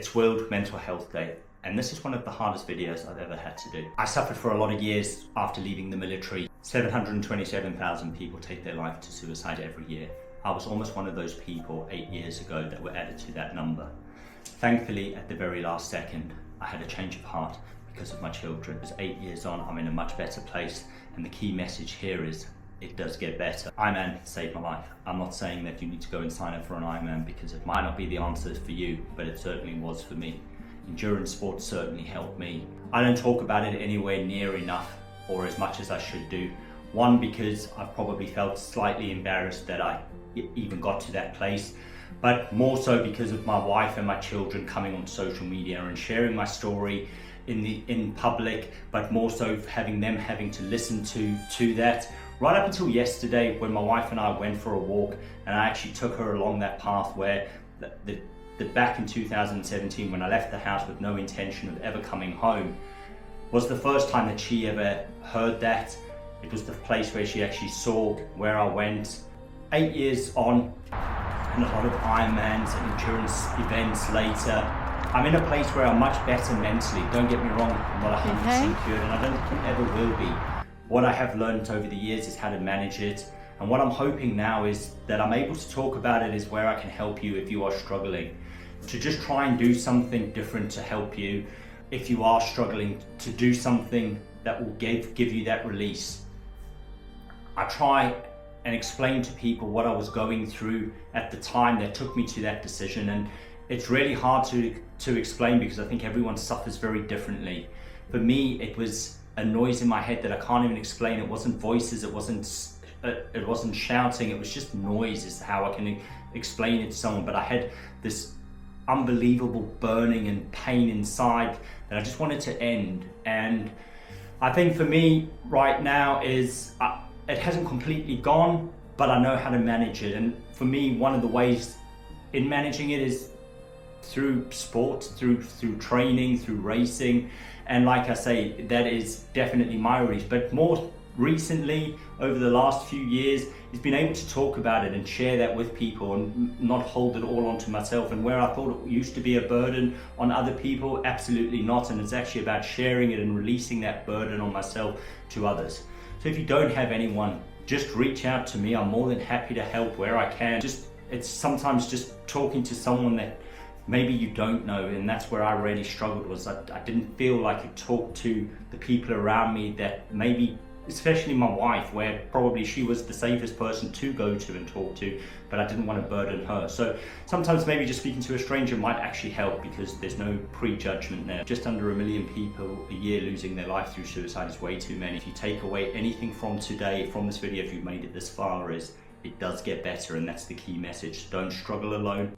It's World Mental Health Day, and this is one of the hardest videos I've ever had to do. I suffered for a lot of years after leaving the military. 727,000 people take their life to suicide every year. I was almost one of those people 8 years ago that were added to that number. Thankfully, at the very last second, I had a change of heart because of my children. As 8 years on, I'm in a much better place, and the key message here is it does get better. Ironman saved my life. I'm not saying that you need to go and sign up for an Ironman because it might not be the answer for you, but it certainly was for me. Endurance sports certainly helped me. I don't talk about it anywhere near enough or as much as I should do. One, because I've probably felt slightly embarrassed that I even got to that place, but more so because of my wife and my children coming on social media and sharing my story in public, but more so having to listen to that. Right up until yesterday, when my wife and I went for a walk, and I actually took her along that path where the back in 2017, when I left the house with no intention of ever coming home, was the first time that she ever heard that. It was the place where she actually saw where I went. 8 years on, and a lot of Ironmans and endurance events later, I'm in a place where I'm much better mentally. Don't get me wrong, I'm not 100% cured, and I don't think ever will be. What I have learned over the years is how to manage it, and what I'm hoping now is that I'm able to talk about it is where I can help you if you are struggling. To just try and do something different to help you if you are struggling, to do something that will give you that release. I try and explain to people what I was going through at the time that took me to that decision, and it's really hard to explain because I think everyone suffers very differently. For me, it was a noise in my head that I can't even explain. It wasn't voices, it wasn't shouting, it was just noise is how I can explain it to someone. But I had this unbelievable burning and pain inside that I just wanted to end. And I think for me right now is it hasn't completely gone, but I know how to manage it. And for me, one of the ways in managing it is through sports, through training, through racing. And like I say, that is definitely my reach. But more recently, over the last few years, is being able to talk about it and share that with people and not hold it all onto myself. And where I thought it used to be a burden on other people, absolutely not. And it's actually about sharing it and releasing that burden on myself to others. So if you don't have anyone, just reach out to me. I'm more than happy to help where I can. It's sometimes just talking to someone that maybe you don't know, and that's where I really struggled. Was I didn't feel like I could talk to the people around me that maybe, especially my wife, where probably she was the safest person to go to and talk to, but I didn't want to burden her. So sometimes maybe just speaking to a stranger might actually help because there's no prejudgment there. Just under 1 million people a year losing their life through suicide is way too many. If you take away anything from today, from this video, if you've made it this far, is it does get better, and that's the key message. Don't struggle alone.